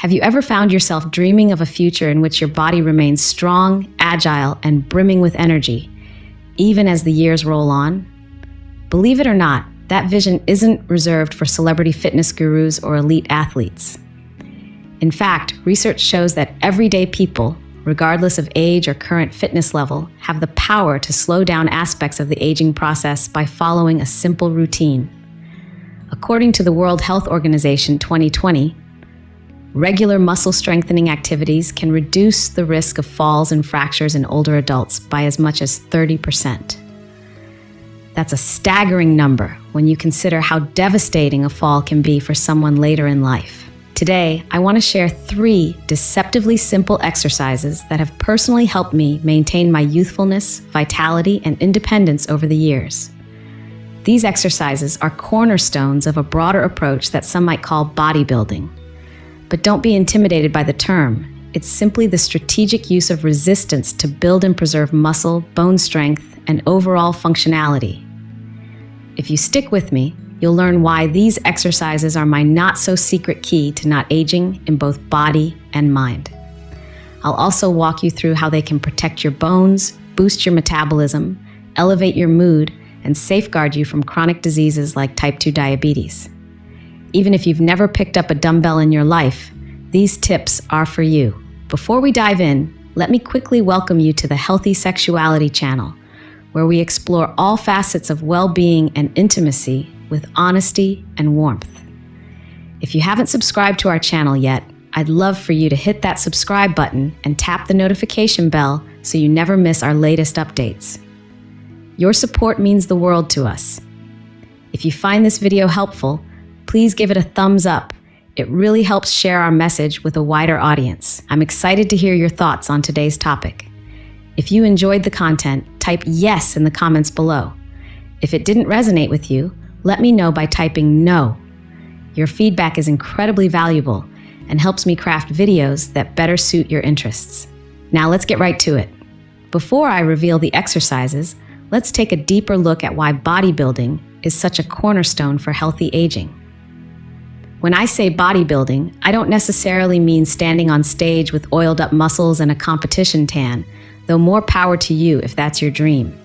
Have you ever found yourself dreaming of a future in which your body remains strong, agile, and brimming with energy, even as the years roll on? Believe it or not, that vision isn't reserved for celebrity fitness gurus or elite athletes. In fact, research shows that everyday people, regardless of age or current fitness level, have the power to slow down aspects of the aging process by following a simple routine. According to the World Health Organization 2020, regular muscle strengthening activities can reduce the risk of falls and fractures in older adults by as much as 30%. That's a staggering number when you consider how devastating a fall can be for someone later in life. Today, I want to share 3 deceptively simple exercises that have personally helped me maintain my youthfulness, vitality, and independence over the years. These exercises are cornerstones of a broader approach that some might call bodybuilding. But don't be intimidated by the term. It's simply the strategic use of resistance to build and preserve muscle, bone strength, and overall functionality. If you stick with me, you'll learn why these exercises are my not-so-secret key to not aging in both body and mind. I'll also walk you through how they can protect your bones, boost your metabolism, elevate your mood, and safeguard you from chronic diseases like type 2 diabetes. Even if you've never picked up a dumbbell in your life, these tips are for you. Before we dive in, let me quickly welcome you to the Healthy Sexuality channel, where we explore all facets of well-being and intimacy with honesty and warmth. If you haven't subscribed to our channel yet, I'd love for you to hit that subscribe button and tap the notification bell so you never miss our latest updates. Your support means the world to us. If you find this video helpful, please give it a thumbs up. It really helps share our message with a wider audience. I'm excited to hear your thoughts on today's topic. If you enjoyed the content, type yes in the comments below. If it didn't resonate with you, let me know by typing no. Your feedback is incredibly valuable and helps me craft videos that better suit your interests. Now let's get right to it. Before I reveal the exercises, let's take a deeper look at why bodybuilding is such a cornerstone for healthy aging. When I say bodybuilding, I don't necessarily mean standing on stage with oiled up muscles and a competition tan, though more power to you if that's your dream.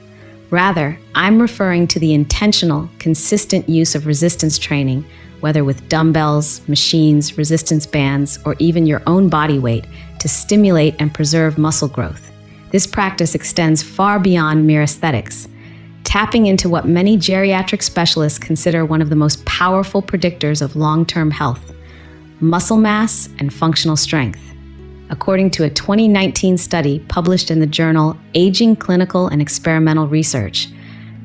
Rather, I'm referring to the intentional, consistent use of resistance training, whether with dumbbells, machines, resistance bands, or even your own body weight, to stimulate and preserve muscle growth. This practice extends far beyond mere aesthetics, tapping into what many geriatric specialists consider one of the most powerful predictors of long-term health: muscle mass and functional strength. According to a 2019 study published in the journal Aging Clinical and Experimental Research,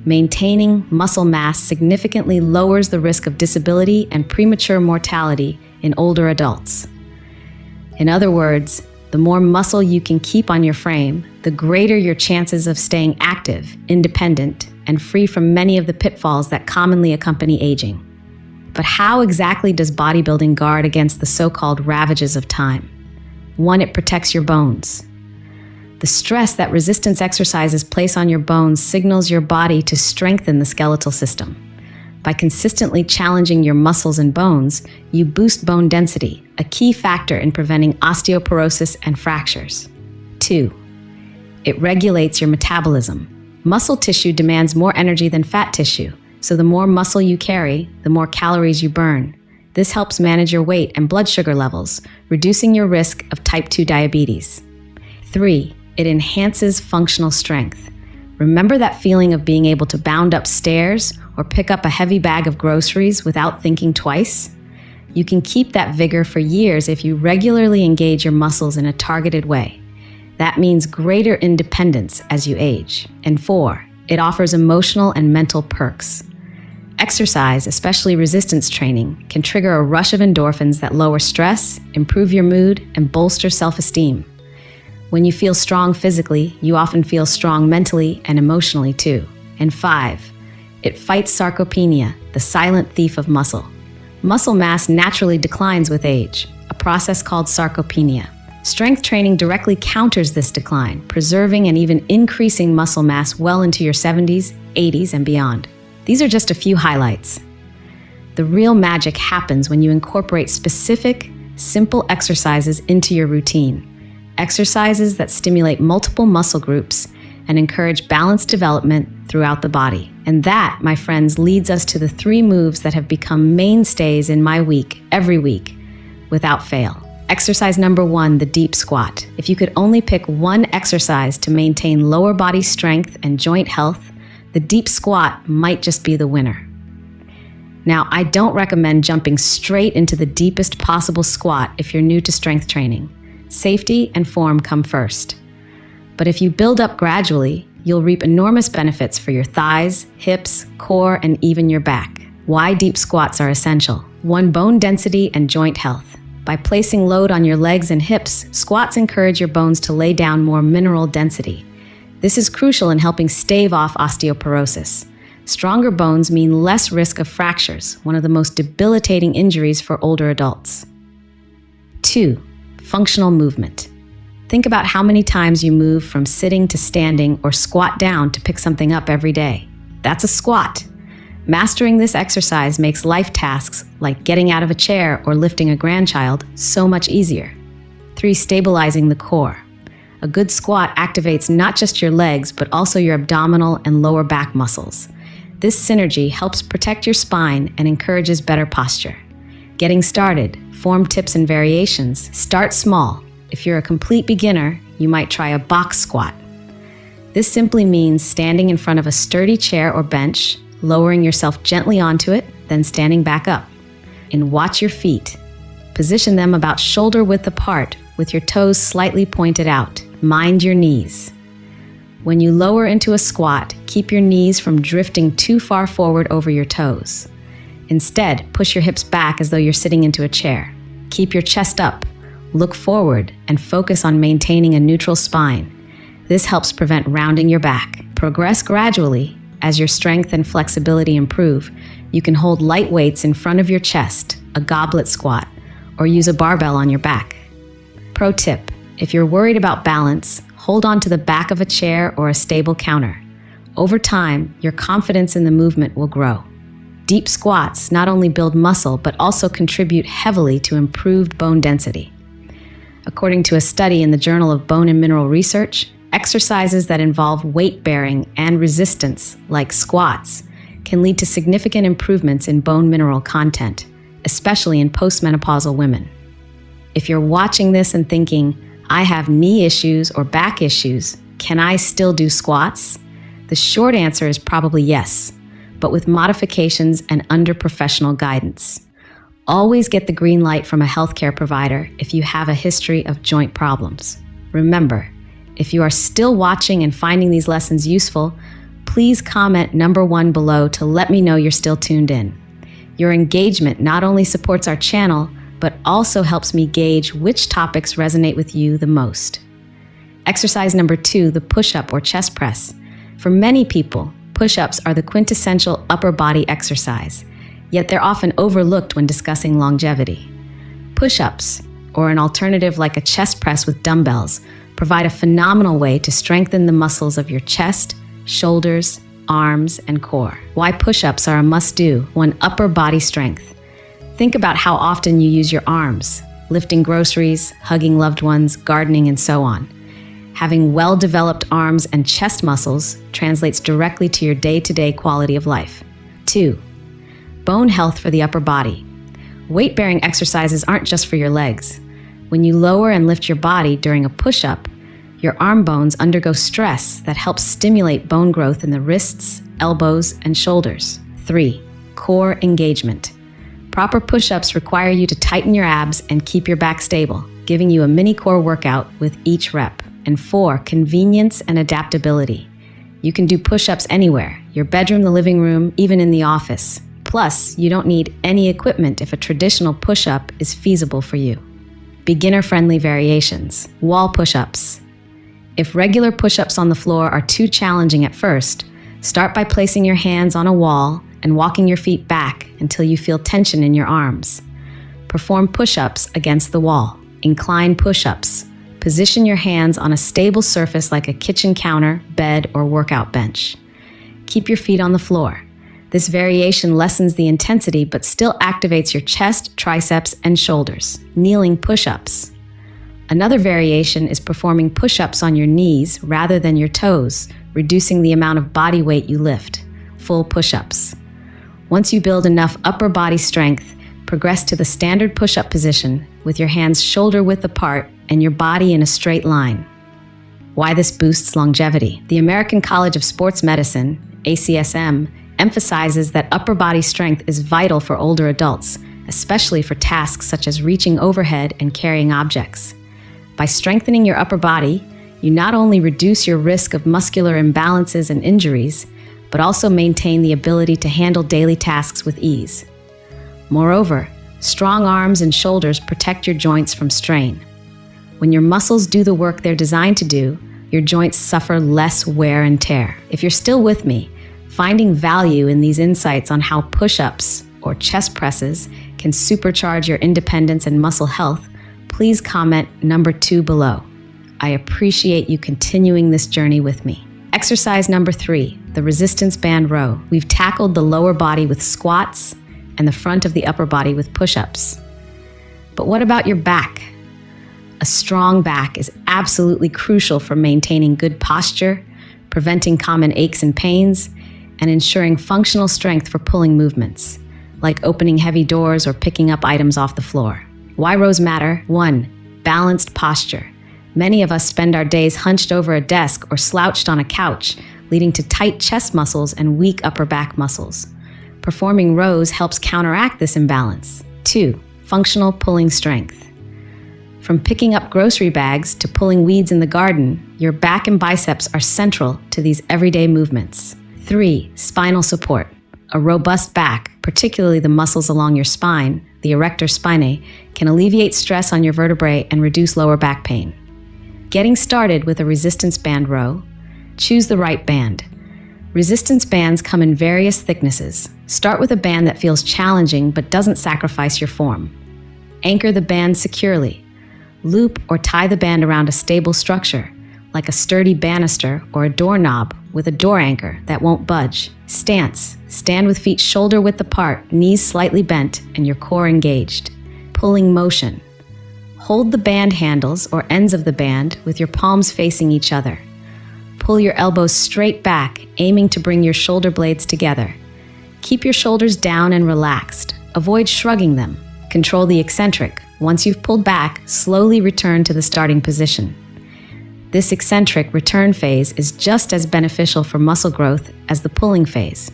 maintaining muscle mass significantly lowers the risk of disability and premature mortality in older adults. In other words, the more muscle you can keep on your frame, the greater your chances of staying active, independent, and free from many of the pitfalls that commonly accompany aging. But how exactly does bodybuilding guard against the so-called ravages of time? 1, it protects your bones. The stress that resistance exercises place on your bones signals your body to strengthen the skeletal system. By consistently challenging your muscles and bones, you boost bone density, a key factor in preventing osteoporosis and fractures. 2, it regulates your metabolism. Muscle tissue demands more energy than fat tissue, so the more muscle you carry, the more calories you burn. This helps manage your weight and blood sugar levels, reducing your risk of type 2 diabetes. 3, it enhances functional strength. Remember that feeling of being able to bound up stairs or pick up a heavy bag of groceries without thinking twice? You can keep that vigor for years if you regularly engage your muscles in a targeted way. That means greater independence as you age. And 4, it offers emotional and mental perks. Exercise, especially resistance training, can trigger a rush of endorphins that lower stress, improve your mood, and bolster self-esteem. When you feel strong physically, you often feel strong mentally and emotionally too. And 5, it fights sarcopenia, the silent thief of muscle. Muscle mass naturally declines with age, a process called sarcopenia. Strength training directly counters this decline, preserving and even increasing muscle mass well into your 70s, 80s, and beyond. These are just a few highlights. The real magic happens when you incorporate specific, simple exercises into your routine. Exercises that stimulate multiple muscle groups and encourage balanced development throughout the body. And that, my friends, leads us to the 3 moves that have become mainstays in my week, every week, without fail. Exercise number 1, the deep squat. If you could only pick one exercise to maintain lower body strength and joint health, the deep squat might just be the winner. Now, I don't recommend jumping straight into the deepest possible squat if you're new to strength training. Safety and form come first. But if you build up gradually, you'll reap enormous benefits for your thighs, hips, core, and even your back. Why deep squats are essential. 1, bone density and joint health. By placing load on your legs and hips, squats encourage your bones to lay down more mineral density. This is crucial in helping stave off osteoporosis. Stronger bones mean less risk of fractures, one of the most debilitating injuries for older adults. 2, functional movement. Think about how many times you move from sitting to standing or squat down to pick something up every day. That's a squat. Mastering this exercise makes life tasks like getting out of a chair or lifting a grandchild so much easier. 3, stabilizing the core. A good squat activates not just your legs, but also your abdominal and lower back muscles. This synergy helps protect your spine and encourages better posture. Getting started, form tips and variations. Start small. If you're a complete beginner, you might try a box squat. This simply means standing in front of a sturdy chair or bench, lowering yourself gently onto it, then standing back up. And watch your feet. Position them about shoulder width apart with your toes slightly pointed out. Mind your knees. When you lower into a squat, keep your knees from drifting too far forward over your toes. Instead, push your hips back as though you're sitting into a chair. Keep your chest up. Look forward and focus on maintaining a neutral spine. This helps prevent rounding your back. Progress gradually. As your strength and flexibility improve, you can hold light weights in front of your chest, a goblet squat, or use a barbell on your back. Pro tip: if you're worried about balance, hold on to the back of a chair or a stable counter. Over time, your confidence in the movement will grow. Deep squats not only build muscle, but also contribute heavily to improved bone density. According to a study in the Journal of Bone and Mineral Research, exercises that involve weight bearing and resistance, like squats, can lead to significant improvements in bone mineral content, especially in postmenopausal women. If you're watching this and thinking, I have knee issues or back issues, can I still do squats? The short answer is probably yes, but with modifications and under professional guidance. Always get the green light from a healthcare provider if you have a history of joint problems. Remember, if you are still watching and finding these lessons useful, please comment number 1 below to let me know you're still tuned in. Your engagement not only supports our channel, but also helps me gauge which topics resonate with you the most. Exercise number 2, the push-up or chest press. For many people, push-ups are the quintessential upper body exercise, yet they're often overlooked when discussing longevity. Push-ups, or an alternative like a chest press with dumbbells, provide a phenomenal way to strengthen the muscles of your chest, shoulders, arms, and core. Why push-ups are a must-do: 1, upper body strength. Think about how often you use your arms, lifting groceries, hugging loved ones, gardening, and so on. Having well-developed arms and chest muscles translates directly to your day-to-day quality of life. 2, bone health for the upper body. Weight-bearing exercises aren't just for your legs. When you lower and lift your body during a push-up, your arm bones undergo stress that helps stimulate bone growth in the wrists, elbows, and shoulders. 3, core engagement. Proper push-ups require you to tighten your abs and keep your back stable, giving you a mini core workout with each rep. And 4, convenience and adaptability. You can do push-ups anywhere, your bedroom, the living room, even in the office. Plus, you don't need any equipment if a traditional push-up is feasible for you. Beginner-friendly variations. Wall push-ups. If regular push-ups on the floor are too challenging at first, start by placing your hands on a wall and walking your feet back until you feel tension in your arms. Perform push-ups against the wall. Incline push-ups. Position your hands on a stable surface like a kitchen counter, bed, or workout bench. Keep your feet on the floor. This variation lessens the intensity but still activates your chest, triceps, and shoulders. Kneeling push-ups. Another variation is performing push-ups on your knees rather than your toes, reducing the amount of body weight you lift. Full push-ups. Once you build enough upper body strength, progress to the standard push-up position with your hands shoulder-width apart and your body in a straight line. Why this boosts longevity? The American College of Sports Medicine, ACSM, emphasizes that upper body strength is vital for older adults, especially for tasks such as reaching overhead and carrying objects. By strengthening your upper body, you not only reduce your risk of muscular imbalances and injuries, but also maintain the ability to handle daily tasks with ease. Moreover, strong arms and shoulders protect your joints from strain. When your muscles do the work they're designed to do, your joints suffer less wear and tear. If you're still with me, finding value in these insights on how push-ups or chest presses can supercharge your independence and muscle health, please comment number 2 below. I appreciate you continuing this journey with me. Exercise number 3, the resistance band row. We've tackled the lower body with squats and the front of the upper body with push-ups. But what about your back? A strong back is absolutely crucial for maintaining good posture, preventing common aches and pains, and ensuring functional strength for pulling movements, like opening heavy doors or picking up items off the floor. Why rows matter? 1. Balanced posture. Many of us spend our days hunched over a desk or slouched on a couch, leading to tight chest muscles and weak upper back muscles. Performing rows helps counteract this imbalance. 2. Functional pulling strength. From picking up grocery bags to pulling weeds in the garden, your back and biceps are central to these everyday movements. 3. Spinal support. A robust back, particularly the muscles along your spine, the erector spinae, can alleviate stress on your vertebrae and reduce lower back pain. Getting started with a resistance band row, choose the right band. Resistance bands come in various thicknesses. Start with a band that feels challenging but doesn't sacrifice your form. Anchor the band securely. Loop or tie the band around a stable structure, like a sturdy banister or a doorknob with a door anchor that won't budge. Stance. Stand with feet shoulder-width apart, knees slightly bent, and your core engaged. Pulling motion. Hold the band handles or ends of the band with your palms facing each other. Pull your elbows straight back, aiming to bring your shoulder blades together. Keep your shoulders down and relaxed. Avoid shrugging them. Control the eccentric. Once you've pulled back, slowly return to the starting position. This eccentric return phase is just as beneficial for muscle growth as the pulling phase.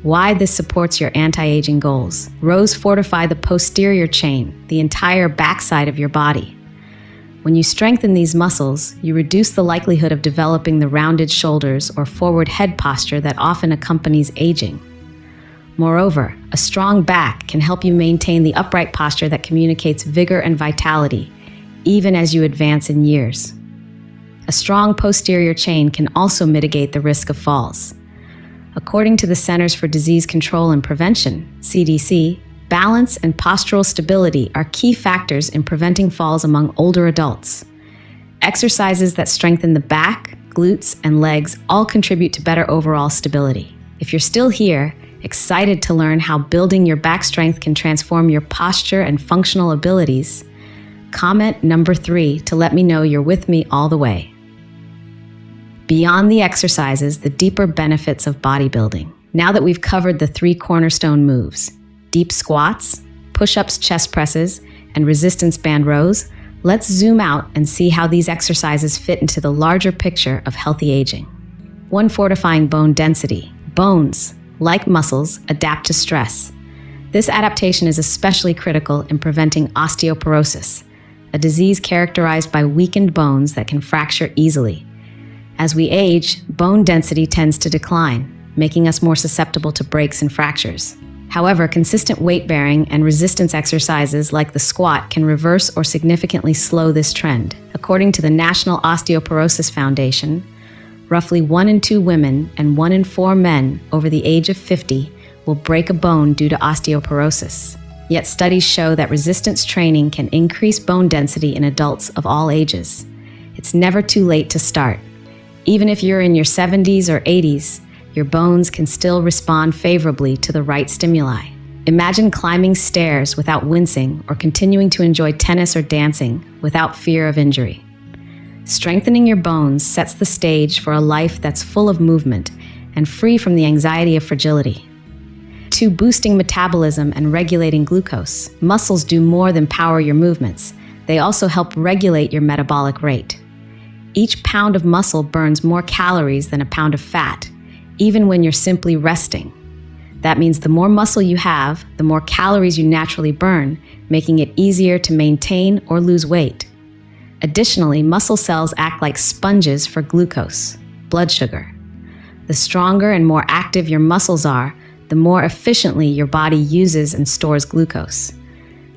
Why this supports your anti-aging goals. Rows fortify the posterior chain, the entire backside of your body. When you strengthen these muscles, you reduce the likelihood of developing the rounded shoulders or forward head posture that often accompanies aging. Moreover, a strong back can help you maintain the upright posture that communicates vigor and vitality, even as you advance in years. A strong posterior chain can also mitigate the risk of falls. According to the Centers for Disease Control and Prevention, CDC, balance and postural stability are key factors in preventing falls among older adults. Exercises that strengthen the back, glutes, and legs all contribute to better overall stability. If you're still here, excited to learn how building your back strength can transform your posture and functional abilities, comment number 3 to let me know you're with me all the way. Beyond the exercises, the deeper benefits of bodybuilding. Now that we've covered the 3 cornerstone moves, deep squats, push-ups, chest presses, and resistance band rows, let's zoom out and see how these exercises fit into the larger picture of healthy aging. 1. Fortifying bone density. Bones, like muscles, adapt to stress. This adaptation is especially critical in preventing osteoporosis, a disease characterized by weakened bones that can fracture easily. As we age, bone density tends to decline, making us more susceptible to breaks and fractures. However, consistent weight-bearing and resistance exercises like the squat can reverse or significantly slow this trend. According to the National Osteoporosis Foundation, roughly 1 in 2 women and 1 in 4 men over the age of 50 will break a bone due to osteoporosis. Yet studies show that resistance training can increase bone density in adults of all ages. It's never too late to start. Even if you're in your 70s or 80s, your bones can still respond favorably to the right stimuli. Imagine climbing stairs without wincing or continuing to enjoy tennis or dancing without fear of injury. Strengthening your bones sets the stage for a life that's full of movement and free from the anxiety of fragility. 2. Boosting metabolism and regulating glucose. Muscles do more than power your movements. They also help regulate your metabolic rate. Each pound of muscle burns more calories than a pound of fat, even when you're simply resting. That means the more muscle you have, the more calories you naturally burn, making it easier to maintain or lose weight. Additionally, muscle cells act like sponges for glucose, blood sugar. The stronger and more active your muscles are, the more efficiently your body uses and stores glucose.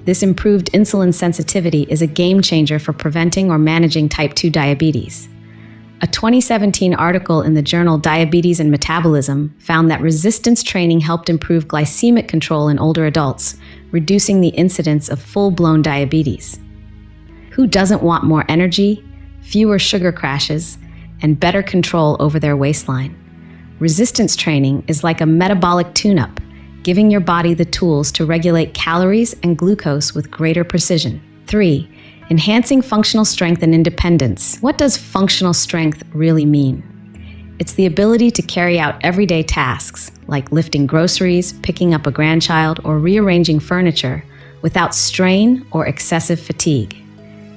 This improved insulin sensitivity is a game changer for preventing or managing type 2 diabetes. A 2017 article in the journal Diabetes and Metabolism found that resistance training helped improve glycemic control in older adults, reducing the incidence of full-blown diabetes. Who doesn't want more energy, fewer sugar crashes, and better control over their waistline? Resistance training is like a metabolic tune-up, giving your body the tools to regulate calories and glucose with greater precision. 3. Enhancing functional strength and independence. What does functional strength really mean? It's the ability to carry out everyday tasks, like lifting groceries, picking up a grandchild, or rearranging furniture, without strain or excessive fatigue.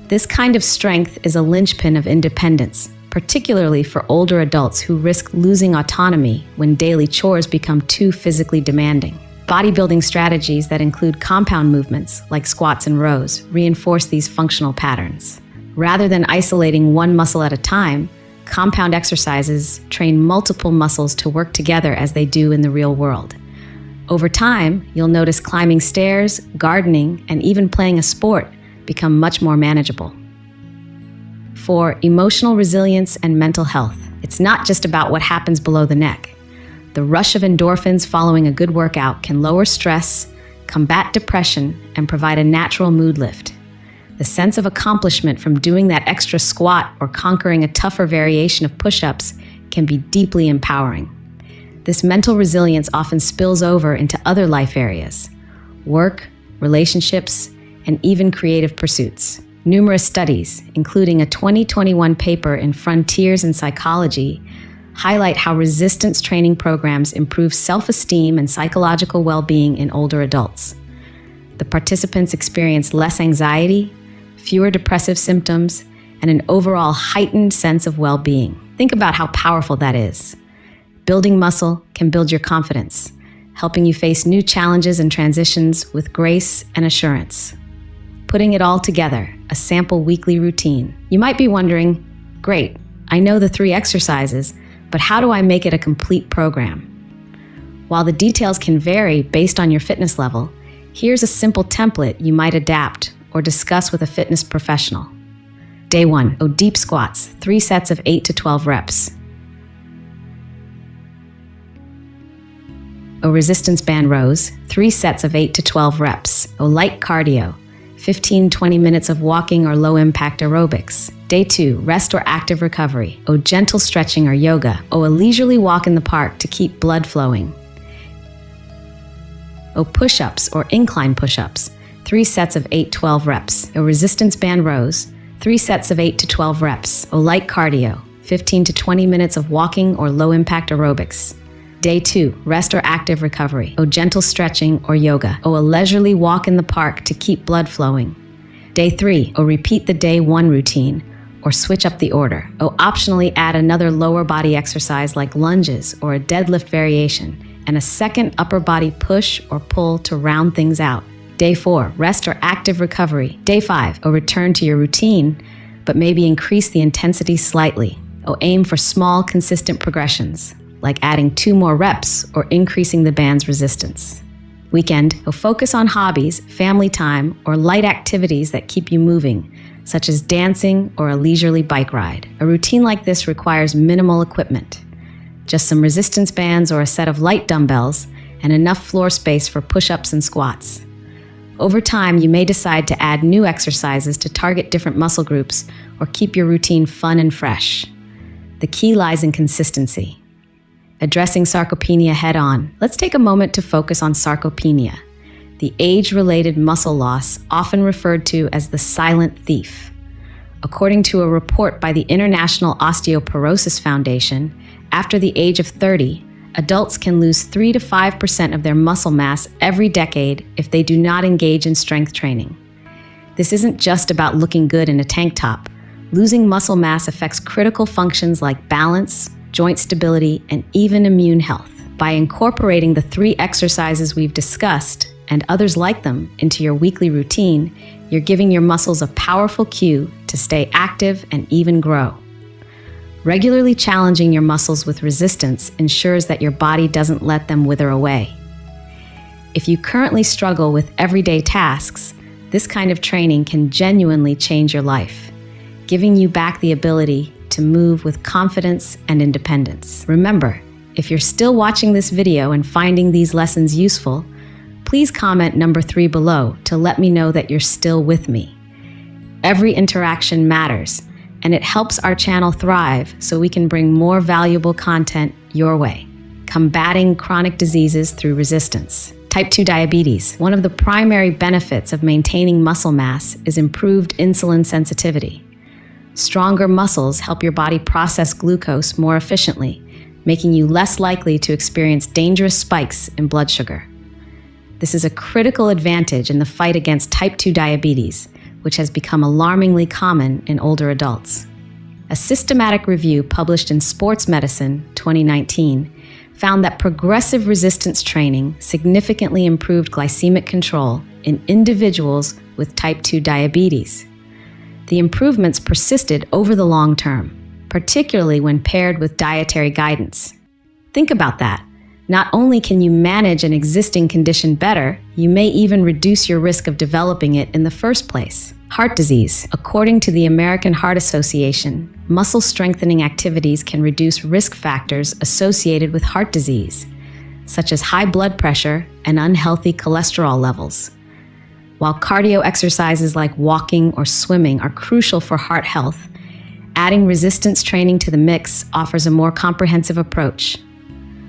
This kind of strength is a linchpin of independence, particularly for older adults who risk losing autonomy when daily chores become too physically demanding. Bodybuilding strategies that include compound movements, like squats and rows, reinforce these functional patterns. Rather than isolating one muscle at a time, compound exercises train multiple muscles to work together as they do in the real world. Over time, you'll notice climbing stairs, gardening, and even playing a sport become much more manageable. 4. Emotional resilience and mental health. It's not just about what happens below the neck. The rush of endorphins following a good workout can lower stress, combat depression, and provide a natural mood lift. The sense of accomplishment from doing that extra squat or conquering a tougher variation of push-ups can be deeply empowering. This mental resilience often spills over into other life areas: work, relationships, and even creative pursuits. Numerous studies, including a 2021 paper in Frontiers in Psychology, highlight how resistance training programs improve self-esteem and psychological well-being in older adults. The participants experience less anxiety, fewer depressive symptoms, and an overall heightened sense of well-being. Think about how powerful that is. Building muscle can build your confidence, helping you face new challenges and transitions with grace and assurance. Putting it all together, a sample weekly routine. You might be wondering, great, I know the 3 exercises, but how do I make it a complete program? While the details can vary based on your fitness level, here's a simple template you might adapt or discuss with a fitness professional. Day 1, deep squats, 3 sets of 8 to 12 reps. Resistance band rows, 3 sets of 8 to 12 reps. Light cardio, 15-20 minutes of walking or low-impact aerobics. Day 2, rest or active recovery. Gentle stretching or yoga. A leisurely walk in the park to keep blood flowing. Push-ups or incline push-ups. 3 sets of 8-12 reps. Resistance band rows. 3 sets of 8 to 12 reps. Light cardio. 15 to 20 minutes of walking or low-impact aerobics. Day 2, rest or active recovery. Gentle stretching or yoga. A leisurely walk in the park to keep blood flowing. Day 3, repeat the day 1 routine or switch up the order. Optionally add another lower body exercise like lunges or a deadlift variation and a second upper body push or pull to round things out. Day 4, rest or active recovery. Day 5, return to your routine, but maybe increase the intensity slightly. Aim for small, consistent progressions, like adding 2 more reps or increasing the band's resistance. Weekend, focus on hobbies, family time, or light activities that keep you moving, such as dancing or a leisurely bike ride. A routine like this requires minimal equipment, just some resistance bands or a set of light dumbbells, and enough floor space for push-ups and squats. Over time, you may decide to add new exercises to target different muscle groups or keep your routine fun and fresh. The key lies in consistency. addressing sarcopenia head-on. Let's take a moment to focus on sarcopenia, the age-related muscle loss often referred to as the silent thief. According to a report by the International Osteoporosis Foundation, after the age of 30, adults can lose 3 to 5% of their muscle mass every decade if they do not engage in strength training. This isn't just about looking good in a tank top. Losing muscle mass affects critical functions like balance, joint stability, and even immune health. By incorporating the 3 exercises we've discussed, and others like them, into your weekly routine, you're giving your muscles a powerful cue to stay active and even grow. Regularly challenging your muscles with resistance ensures that your body doesn't let them wither away. If you currently struggle with everyday tasks, this kind of training can genuinely change your life, giving you back the ability to move with confidence and independence. Remember, if you're still watching this video and finding these lessons useful, please comment number 3 below to let me know that you're still with me. Every interaction matters, and it helps our channel thrive so we can bring more valuable content your way. Combating chronic diseases through resistance. Type 2 diabetes. One of the primary benefits of maintaining muscle mass is improved insulin sensitivity. Stronger muscles help your body process glucose more efficiently, making you less likely to experience dangerous spikes in blood sugar. This is a critical advantage in the fight against type 2 diabetes, which has become alarmingly common in older adults. A systematic review published in Sports Medicine 2019 found that progressive resistance training significantly improved glycemic control in individuals with type 2 diabetes. The improvements persisted over the long term, particularly when paired with dietary guidance. Think about that. Not only can you manage an existing condition better, you may even reduce your risk of developing it in the first place. Heart disease. According to the American Heart Association, muscle strengthening activities can reduce risk factors associated with heart disease, such as high blood pressure and unhealthy cholesterol levels. While cardio exercises like walking or swimming are crucial for heart health, adding resistance training to the mix offers a more comprehensive approach.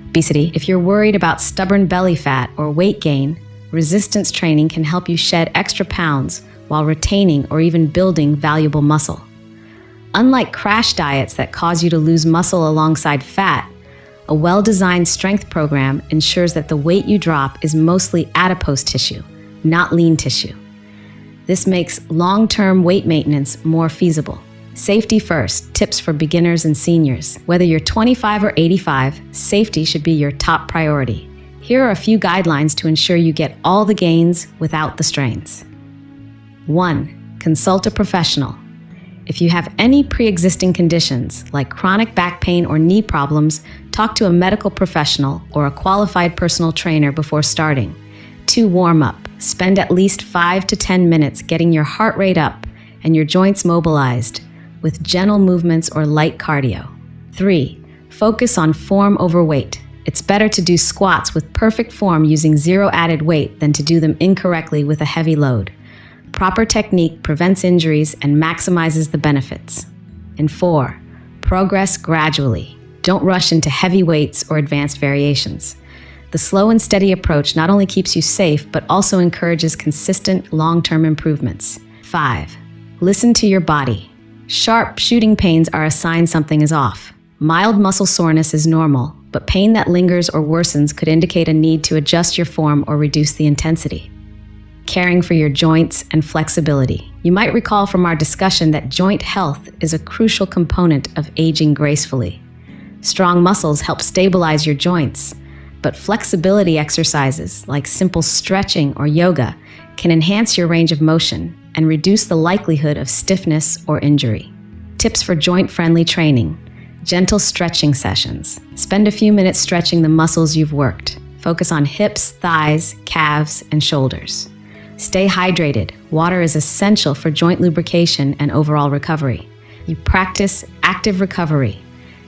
Obesity. If you're worried about stubborn belly fat or weight gain, resistance training can help you shed extra pounds while retaining or even building valuable muscle. Unlike crash diets that cause you to lose muscle alongside fat, a well-designed strength program ensures that the weight you drop is mostly adipose tissue, not lean tissue. This makes long-term weight maintenance more feasible. Safety first, tips for beginners and seniors. Whether you're 25 or 85, safety should be your top priority. Here are a few guidelines to ensure you get all the gains without the strains. 1. Consult a professional. If you have any pre-existing conditions like chronic back pain or knee problems, talk to a medical professional or a qualified personal trainer before starting. 2. Warm up. Spend at least 5 to 10 minutes getting your heart rate up and your joints mobilized with gentle movements or light cardio. 3. Focus on form over weight. It's better to do squats with perfect form using 0 added weight than to do them incorrectly with a heavy load. Proper technique prevents injuries and maximizes the benefits. And 4. Progress gradually. Don't rush into heavy weights or advanced variations. The slow and steady approach not only keeps you safe, but also encourages consistent long-term improvements. 5. Listen to your body. Sharp shooting pains are a sign something is off. Mild muscle soreness is normal, but pain that lingers or worsens could indicate a need to adjust your form or reduce the intensity. Caring for your joints and flexibility. You might recall from our discussion that joint health is a crucial component of aging gracefully. Strong muscles help stabilize your joints, but flexibility exercises like simple stretching or yoga can enhance your range of motion and reduce the likelihood of stiffness or injury. Tips for joint-friendly training. Gentle stretching sessions. Spend a few minutes stretching the muscles you've worked. Focus on hips, thighs, calves, and shoulders. Stay hydrated. Water is essential for joint lubrication and overall recovery. You practice active recovery.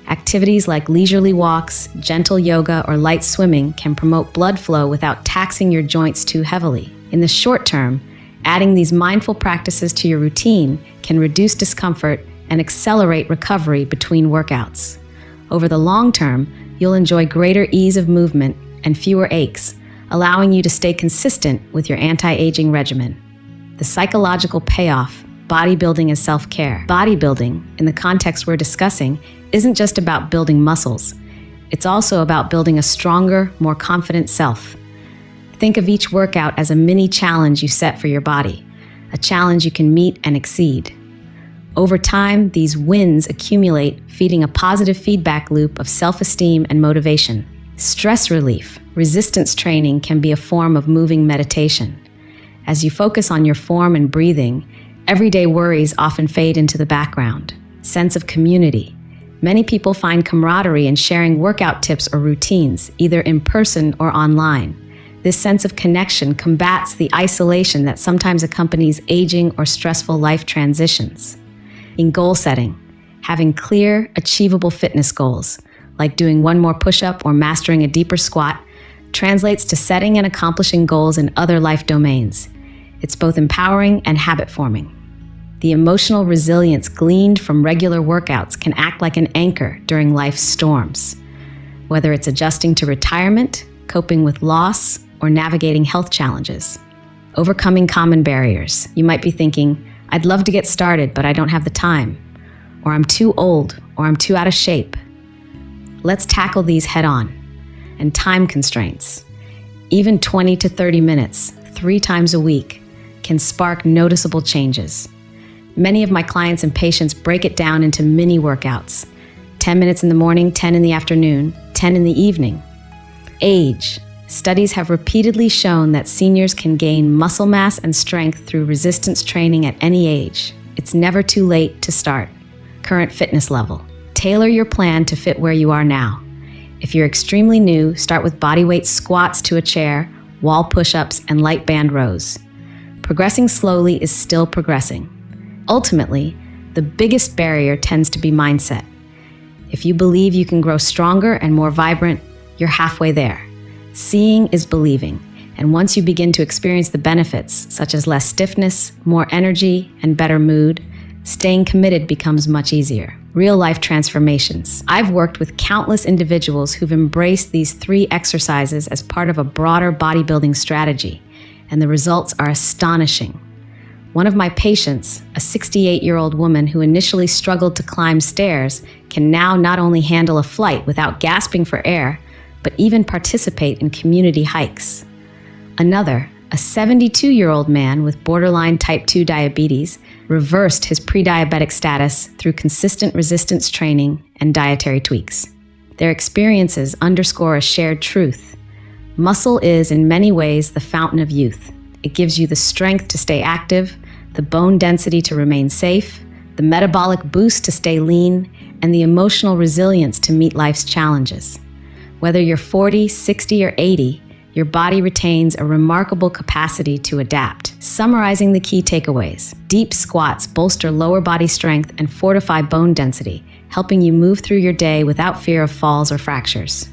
Activities like leisurely walks, gentle yoga, or light swimming can promote blood flow without taxing your joints too heavily. In the short term, adding these mindful practices to your routine can reduce discomfort and accelerate recovery between workouts. Over the long term, you'll enjoy greater ease of movement and fewer aches, allowing you to stay consistent with your anti-aging regimen. The psychological payoff, bodybuilding as self-care. Bodybuilding, in the context we're discussing, isn't just about building muscles. It's also about building a stronger, more confident self. Think of each workout as a mini challenge you set for your body, a challenge you can meet and exceed. Over time, these wins accumulate, feeding a positive feedback loop of self-esteem and motivation. Stress relief, resistance training can be a form of moving meditation. As you focus on your form and breathing, everyday worries often fade into the background. Sense of community. Many people find camaraderie in sharing workout tips or routines, either in person or online. This sense of connection combats the isolation that sometimes accompanies aging or stressful life transitions. In goal setting, having clear, achievable fitness goals, like doing one more push-up or mastering a deeper squat, translates to setting and accomplishing goals in other life domains. It's both empowering and habit-forming. The emotional resilience gleaned from regular workouts can act like an anchor during life's storms. Whether it's adjusting to retirement, coping with loss, or navigating health challenges. Overcoming common barriers. You might be thinking, I'd love to get started, but I don't have the time. Or I'm too old, or I'm too out of shape. Let's tackle these head on. And time constraints. Even 20 to 30 minutes, 3 times a week, can spark noticeable changes. Many of my clients and patients break it down into mini workouts. 10 minutes in the morning, 10 in the afternoon, 10 in the evening. Age. Studies have repeatedly shown that seniors can gain muscle mass and strength through resistance training at any age. It's never too late to start. Current fitness level. Tailor your plan to fit where you are now. If you're extremely new, start with bodyweight squats to a chair, wall push-ups, and light band rows. Progressing slowly is still progressing. Ultimately, the biggest barrier tends to be mindset. If you believe you can grow stronger and more vibrant, you're halfway there. Seeing is believing, and once you begin to experience the benefits, such as less stiffness, more energy, and better mood, staying committed becomes much easier. Real-life transformations. I've worked with countless individuals who've embraced these 3 exercises as part of a broader bodybuilding strategy, and the results are astonishing. One of my patients, a 68-year-old woman who initially struggled to climb stairs, can now not only handle a flight without gasping for air, but even participate in community hikes. Another, a 72-year-old man with borderline type 2 diabetes, reversed his pre-diabetic status through consistent resistance training and dietary tweaks. Their experiences underscore a shared truth. Muscle is, in many ways, the fountain of youth. It gives you the strength to stay active, the bone density to remain safe, the metabolic boost to stay lean, and the emotional resilience to meet life's challenges. Whether you're 40, 60, or 80, your body retains a remarkable capacity to adapt. Summarizing the key takeaways: deep squats bolster lower body strength and fortify bone density, helping you move through your day without fear of falls or fractures.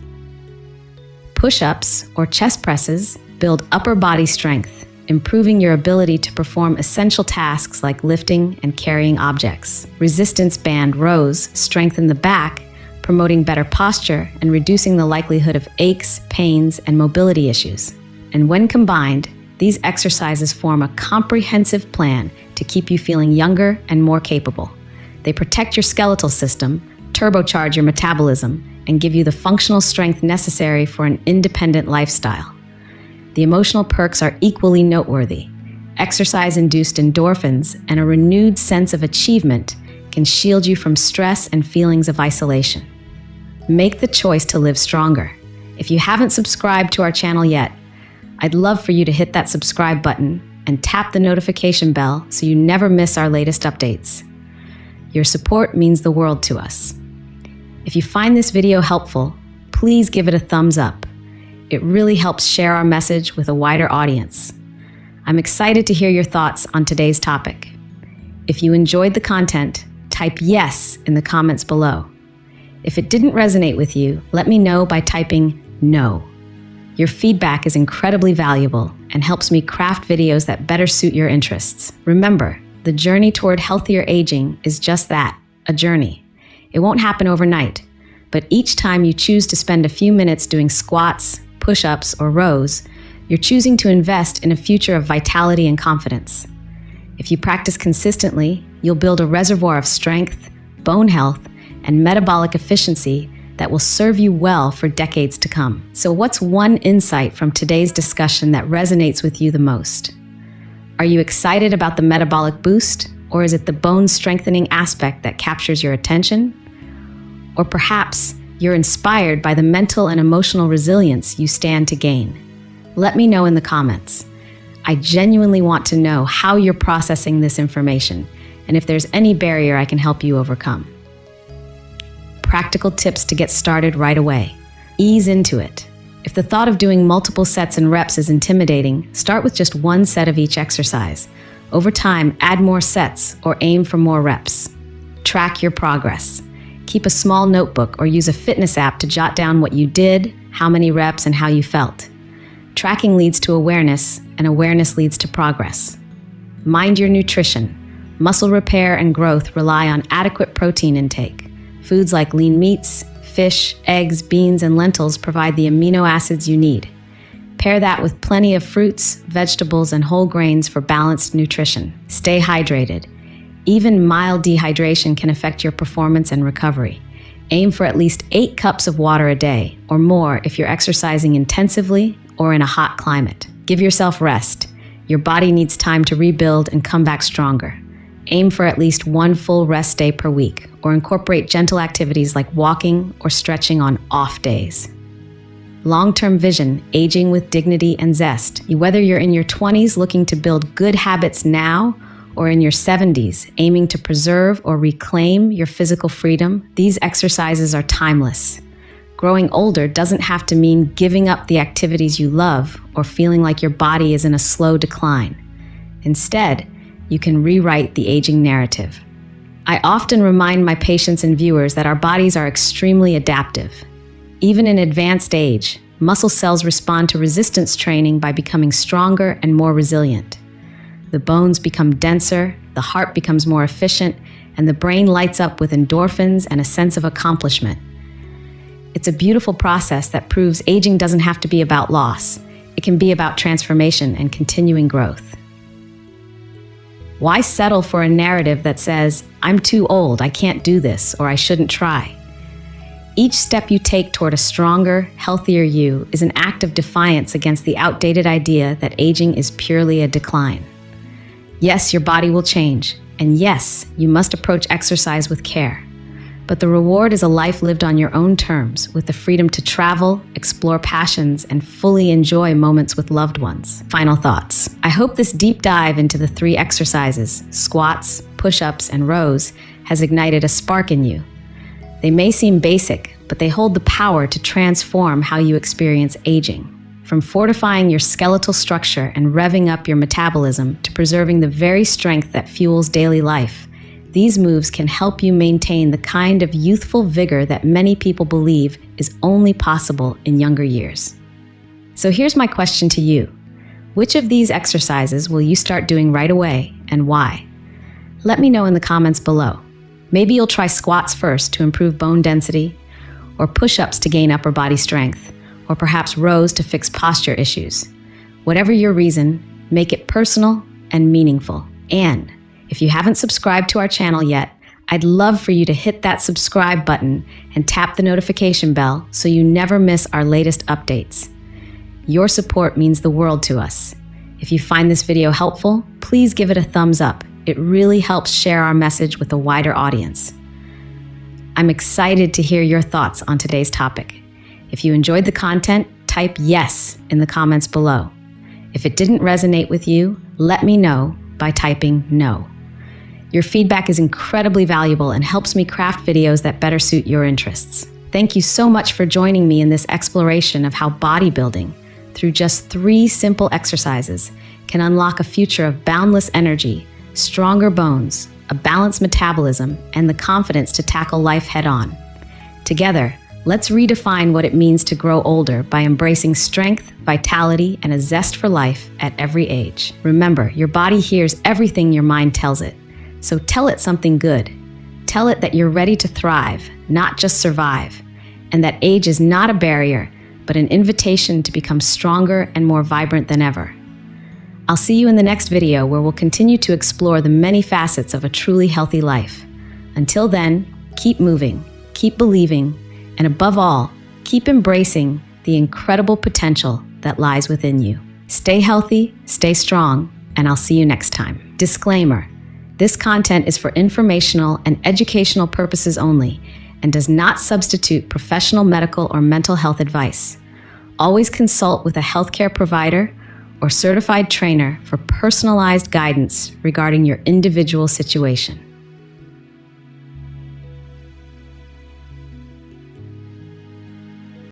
Push-ups, or chest presses, build upper body strength, improving your ability to perform essential tasks like lifting and carrying objects. Resistance band rows strengthen the back, promoting better posture and reducing the likelihood of aches, pains, and mobility issues. And when combined, these exercises form a comprehensive plan to keep you feeling younger and more capable. They protect your skeletal system, turbocharge your metabolism, and give you the functional strength necessary for an independent lifestyle. The emotional perks are equally noteworthy. Exercise-induced endorphins and a renewed sense of achievement can shield you from stress and feelings of isolation. Make the choice to live stronger. If you haven't subscribed to our channel yet, I'd love for you to hit that subscribe button and tap the notification bell so you never miss our latest updates. Your support means the world to us. If you find this video helpful, please give it a thumbs up. It really helps share our message with a wider audience. I'm excited to hear your thoughts on today's topic. If you enjoyed the content, type yes in the comments below. If it didn't resonate with you, let me know by typing no. Your feedback is incredibly valuable and helps me craft videos that better suit your interests. Remember, the journey toward healthier aging is just that, a journey. It won't happen overnight, but each time you choose to spend a few minutes doing squats, push-ups, or rows, you're choosing to invest in a future of vitality and confidence. If you practice consistently, you'll build a reservoir of strength, bone health, and metabolic efficiency that will serve you well for decades to come. So what's one insight from today's discussion that resonates with you the most? Are you excited about the metabolic boost, or is it the bone-strengthening aspect that captures your attention? Or perhaps you're inspired by the mental and emotional resilience you stand to gain. Let me know in the comments. I genuinely want to know how you're processing this information and if there's any barrier I can help you overcome. Practical tips to get started right away. Ease into it. If the thought of doing multiple sets and reps is intimidating, start with just one set of each exercise. Over time, add more sets or aim for more reps. Track your progress. Keep a small notebook or use a fitness app to jot down what you did, how many reps, and how you felt. Tracking leads to awareness, and awareness leads to progress. Mind your nutrition. Muscle repair and growth rely on adequate protein intake. Foods like lean meats, fish, eggs, beans, and lentils provide the amino acids you need. Pair that with plenty of fruits, vegetables, and whole grains for balanced nutrition. Stay hydrated. Even mild dehydration can affect your performance and recovery. Aim for at least 8 cups of water a day, or more if you're exercising intensively or in a hot climate. Give yourself rest. Your body needs time to rebuild and come back stronger. Aim for at least 1 full rest day per week, or incorporate gentle activities like walking or stretching on off days. Long-term vision, aging with dignity and zest. Whether you're in your 20s looking to build good habits now, or in your 70s aiming to preserve or reclaim your physical freedom, these exercises are timeless. Growing older doesn't have to mean giving up the activities you love or feeling like your body is in a slow decline. Instead, you can rewrite the aging narrative. I often remind my patients and viewers that our bodies are extremely adaptive. Even in advanced age, muscle cells respond to resistance training by becoming stronger and more resilient. The bones become denser, the heart becomes more efficient, and the brain lights up with endorphins and a sense of accomplishment. It's a beautiful process that proves aging doesn't have to be about loss. It can be about transformation and continuing growth. Why settle for a narrative that says, "I'm too old, I can't do this," or "I shouldn't try"? Each step you take toward a stronger, healthier you is an act of defiance against the outdated idea that aging is purely a decline. Yes, your body will change, and yes, you must approach exercise with care. But the reward is a life lived on your own terms, with the freedom to travel, explore passions, and fully enjoy moments with loved ones. Final thoughts. I hope this deep dive into the 3 exercises, squats, push-ups, and rows, has ignited a spark in you. They may seem basic, but they hold the power to transform how you experience aging. From fortifying your skeletal structure and revving up your metabolism to preserving the very strength that fuels daily life, these moves can help you maintain the kind of youthful vigor that many people believe is only possible in younger years. So here's my question to you. Which of these exercises will you start doing right away, and why? Let me know in the comments below. Maybe you'll try squats first to improve bone density, or push-ups to gain upper body strength, or perhaps rows to fix posture issues. Whatever your reason, make it personal and meaningful. And if you haven't subscribed to our channel yet, I'd love for you to hit that subscribe button and tap the notification bell so you never miss our latest updates. Your support means the world to us. If you find this video helpful, please give it a thumbs up. It really helps share our message with a wider audience. I'm excited to hear your thoughts on today's topic. If you enjoyed the content, type yes in the comments below. If it didn't resonate with you, let me know by typing no. Your feedback is incredibly valuable and helps me craft videos that better suit your interests. Thank you so much for joining me in this exploration of how bodybuilding, through just 3 simple exercises, can unlock a future of boundless energy, stronger bones, a balanced metabolism, and the confidence to tackle life head-on. Together, let's redefine what it means to grow older by embracing strength, vitality, and a zest for life at every age. Remember, your body hears everything your mind tells it, so tell it something good. Tell it that you're ready to thrive, not just survive. and that age is not a barrier, but an invitation to become stronger and more vibrant than ever. I'll see you in the next video where we'll continue to explore the many facets of a truly healthy life. Until then, keep moving, keep believing, and above all, keep embracing the incredible potential that lies within you. Stay healthy, stay strong, and I'll see you next time. Disclaimer: this content is for informational and educational purposes only and does not substitute professional medical or mental health advice. Always consult with a healthcare provider or certified trainer for personalized guidance regarding your individual situation.